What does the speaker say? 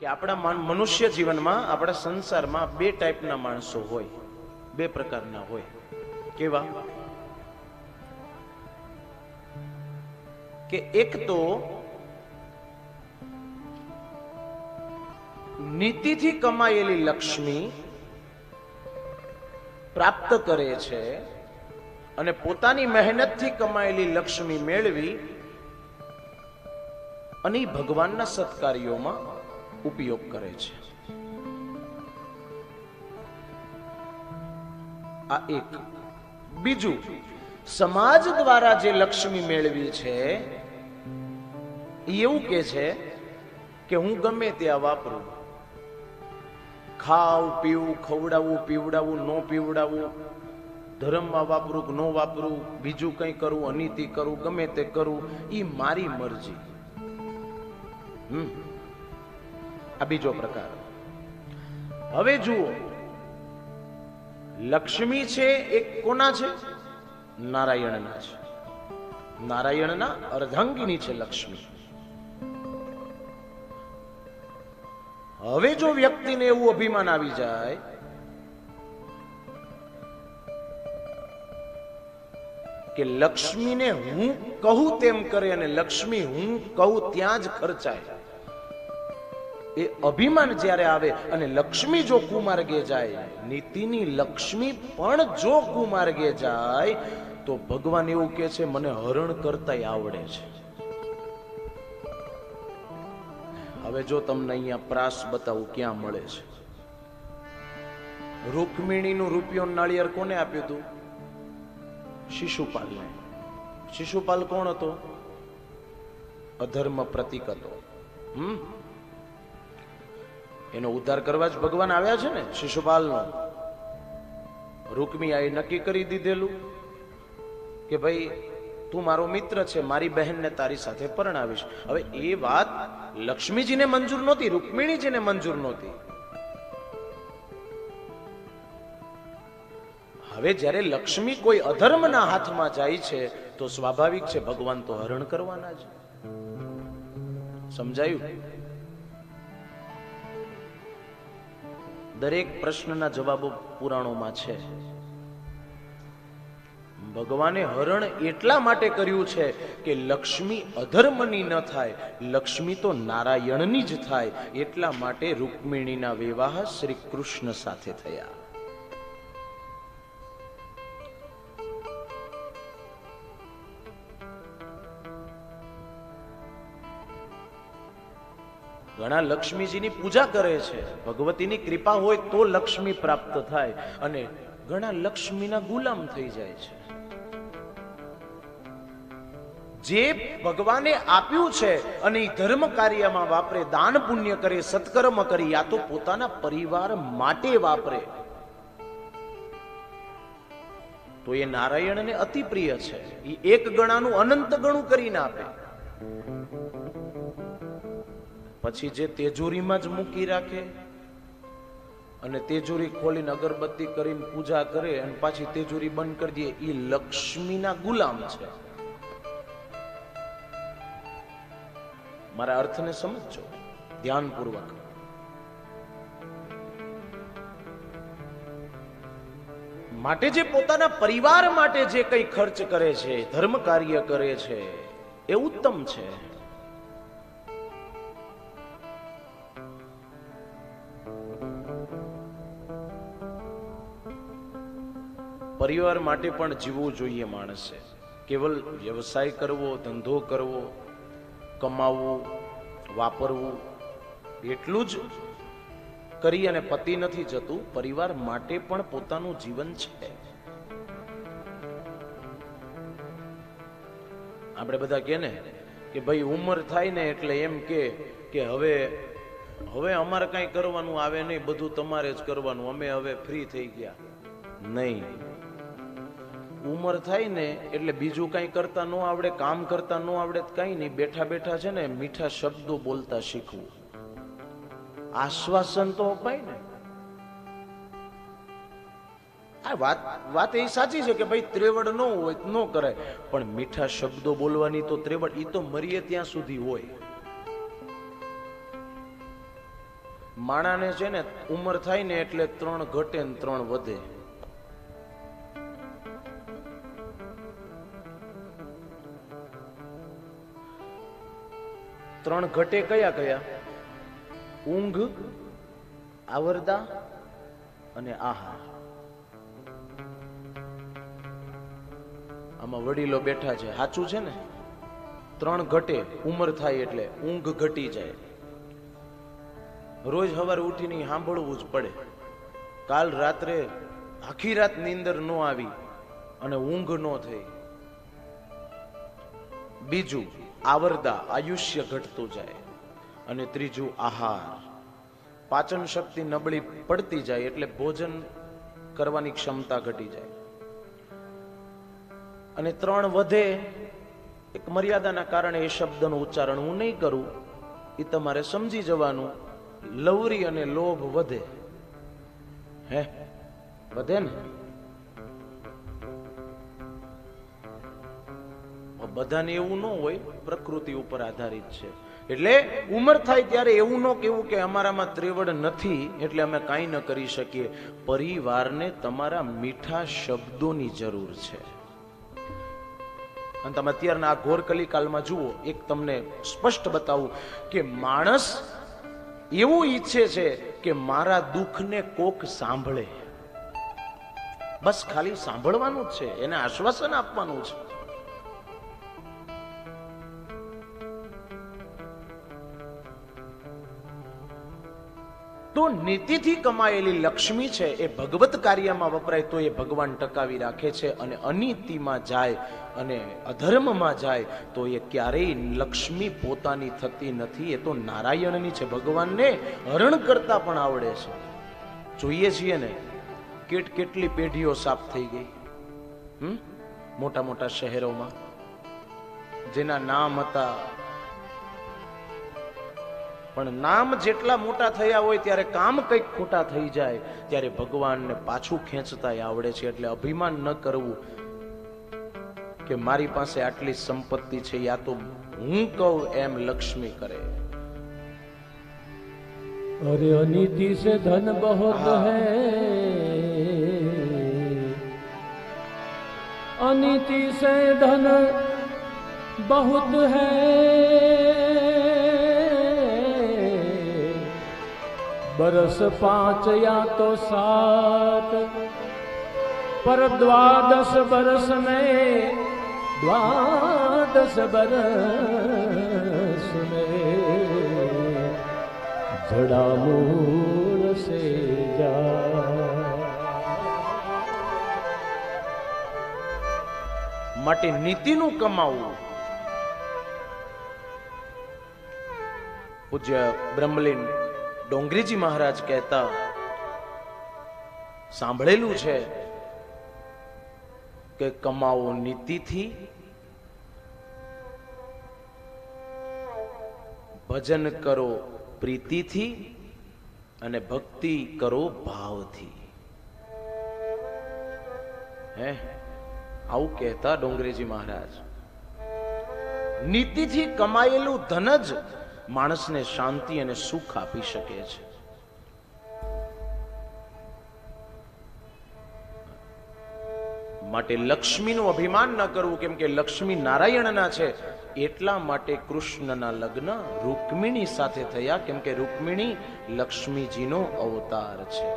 કે આપણા મનુષ્ય જીવનમાં આપણા સંસારમાં બે ટાઈપના માણસો હોય, બે પ્રકારના હોય. કેવા? કે એક તો નીતિથી કમાયેલી લક્ષ્મી પ્રાપ્ત કરે છે અને પોતાની મહેનતથી કમાયેલી લક્ષ્મી મેળવી અને ભગવાનના સત્કાર્યોમાં ઉપયોગ કરે છે. આ એક. બીજું, સમાજ દ્વારા જે લક્ષ્મી મેળવી છે એવું કે છે કે હું ગમે ત્યાં વાપરું, ખાવ પીવું, ખવડાવવું પીવડાવવું, ન પીવડાવવું, ધર્મમાં વાપરું કે ન વાપરું, બીજું કંઈ કરું, અનીતિ કરું, ગમે તે કરું, એ મારી મરજી. આ બીજો પ્રકાર. હવે જુઓ, લક્ષ્મી છે એ કોના છે? નારાયણના છે. નારાયણના અર્ધાંગિની છે લક્ષ્મી. હવે જો વ્યક્તિને એવું અભિમાન આવી જાય કે લક્ષ્મીને હું કહું તેમ કરે અને લક્ષ્મી હું કહું ત્યાં જ ખર્ચાય, એ અભિમાન જ્યારે આવે અને લક્ષ્મી જો કુમાર્ગે જાય, નીતિની લક્ષ્મી પણ જો કુમાર્ગે જાય, તો ભગવાન એવું કહે છે મને હરણ કરતાય આવડે છે. હવે જો તમને અહીંયા પ્રાસ બતાવું ક્યાં મળે છે. રૂકમિણીનું રૂપિયો નાળિયેર કોને આપ્યું હતું? શિશુપાલને. શિશુપાલ કોણ હતો? અધર્મ પ્રતીક હતો. એનો ઉદ્ધાર કરવા જ ભગવાન આવ્યા છે ને શિશુપાલનો. રૂકમી આએ નક્કી કરી દીધેલું કે ભાઈ તું મારો મિત્ર છે, મારી બહેનને તારી સાથે પરણાવીશ. હવે એ વાત લક્ષ્મીજીને મંજૂર નહોતી, રૂકમિણીજીને મંજૂર નહોતી. હવે જ્યારે લક્ષ્મી કોઈ અધર્મના હાથમાં જાય છે તો સ્વાભાવિક છે ભગવાન તો હરણ કરવાના જ. સમજાયું? દરેક પ્રશ્નના જવાબો પુરાણોમાં છે. ભગવાને હરણ એટલા માટે કર્યું છે કે લક્ષ્મી અધર્મની ન થાય, લક્ષ્મી તો નારાયણની જ થાય. એટલા માટે રૂકમિણીના વિવાહ શ્રી કૃષ્ણ સાથે થયા. ઘણા લક્ષ્મીજીની પૂજા કરે છે, ભગવતીની કૃપા હોય તો લક્ષ્મી પ્રાપ્ત થાય, અને ઘણા લક્ષ્મીના ગુલામ થઈ જાય છે. જે ભગવાને આપ્યું છે અને ધર્મ કાર્યમાં વાપરે, દાન પુણ્ય કરે, સત્કર્મ કરે, યા તો પોતાના પરિવાર માટે વાપરે, તો એ નારાયણને અતિ પ્રિય છે. એ એક ગણાનું અનંત ગણું કરીને આપે. પછી જે તેજોરીમાં જ મૂકી રાખે અને તેજોરી ખોલીને અગરબત્તી કરીને પૂજા કરે અને પાછી તેજોરી બંધ કરી દે, એ લક્ષ્મીના ગુલામ છે. મારા અર્થને સમજો ધ્યાનપૂર્વક. માટે જે પોતાના પરિવાર માટે જે કંઈ ખર્ચ કરે છે, ધર્મ કાર્ય કરે છે, એ ઉત્તમ છે. પરિવાર માટે પણ જીવવું જોઈએ માણસે. કેવલ વ્યવસાય કરવો, ધંધો કરવો, કમાવવું, વાપરવું એટલું જ કરી અને પતિ નથી જતું. પરિવાર માટે પણ પોતાનું જીવન છે. આપણે બધા કહે ને કે ભાઈ ઉંમર થાય ને એટલે એમ કે હવે અમારે કઈ કરવાનું આવે નહીં, બધું તમારે જ કરવાનું, અમે હવે ફ્રી થઈ ગયા. નહીં, ઉંમર થાય ને એટલે બીજું કઈ કરતા ન આવડે, કામ કરતા ન આવડે, કઈ નહીં, બેઠા બેઠા છે ને મીઠા શબ્દો બોલતા શીખવું. આશ્વાસન તો અપાય ને. આ વાત એ સાચી છે કે ભાઈ ત્રેવડ ન હોય ન કરાય, પણ મીઠા શબ્દો બોલવાની તો ત્રેવડ, એ તો મરીએ ત્યાં સુધી હોય. માણાને છે ને ઉંમર થાય ને એટલે 3 ઘટે ને 3 વધે. ત્રણ ઘટે કયા કયા? ઊંઘ, આવરદા અને આહાર. આમાં વડીલો બેઠા છે, સાચું છે ને? 3 ઘટે ઉંમર થાય એટલે ઊંઘ ઘટી જાય. રોજ સવારે ઉઠીને સાંભળવું જ પડે. કાલ રાત્રે આખી રાત નીંદર ન આવી અને ઊંઘ ન થઈ. બીજું આવરદા, આયુષ્ય ઘટતું જાય. અને ત્રીજું આહાર, પાચન શક્તિ નબળી પડતી જાય એટલે ભોજન કરવાની ક્ષમતા ઘટી જાય. અને 3 વધે, એક મર્યાદાના કારણે એ શબ્દનું ઉચ્ચારણ હું નહીં કરું, એ તમારે સમજી જવાનું. લવરી અને લોભ વધે. હે વધે ને? બધાને એવું ન હોય, પ્રકૃતિ ઉપર આધારિત છે. એટલે ઉંમર થાય ત્યારે એવું ન કહેવું કે અમારામાં ત્રેવડ નથી એટલે અમે કાંઈ ન કરી શકીએ. પરિવારને તમારા મીઠા શબ્દોની જરૂર છે. અને તમે અત્યારના આ ઘોર કલિકાલમાં જુઓ, એક તમને સ્પષ્ટ બતાવું કે માણસ એવું ઈચ્છે છે કે મારા દુઃખને કોક સાંભળે. બસ ખાલી સાંભળવાનું જ છે, એને આશ્વાસન આપવાનું છે. તો નીતિથી કમાયેલી લક્ષ્મી છે એ ભગવત કાર્યમાં વપરાય તો એ ભગવાન ટકાવી રાખે છે, અને અનીતિમાં જાય અને અધર્મમાં જાય તો એ ક્યારેય લક્ષ્મી પોતાની થતી નથી. એ તો નારાયણની છે. ભગવાનને હરણ કરતા પણ આવડે છે. જોઈએ છીએ ને કેટલી પેઢીઓ સાફ થઈ ગઈ મોટા મોટા શહેરોમાં, જેના નામ હતા. પણ નામ જેટલા મોટા થયા હોય ત્યારે કામ કંઈક ખોટા થઈ જાય ત્યારે ભગવાનને પાછું ખેંચતા આવડે છે. એટલે અભિમાન ન કરવું કે મારી પાસે આટલી સંપત્તિ છે, યા તો હું કહું એમ લક્ષ્મી કરે. अरे अनिति से धन बहुत है, अनिति से धन बहुत है, बरस 5 या तो 7 पर 12 बरस में 12 बरस में जड़ा मूल से जा. માટે નીતિનું કમાવું. પૂજ્ય બ્રહ્મલીન ડોંગરીજી મહારાજ કહેતા સાંભળેલું છે કે કમાવો નીતિથી, ભજન કરો પ્રીતિથી અને ભક્તિ કરો ભાવથી. હે આવું કહેતા ડોંગરીજી મહારાજ. નીતિથી કમાયેલું ધન જ માણસને શાંતિ અને સુખ આપી શકે છે. માટે લક્ષ્મીનું અભિમાન ન કરવું, કેમ કે લક્ષ્મી નારાયણના છે. એટલા માટે કૃષ્ણના લગ્ન રૂકમિણી સાથે થયા, કેમ કે રૂકમિણી લક્ષ્મીજીનો અવતાર છે.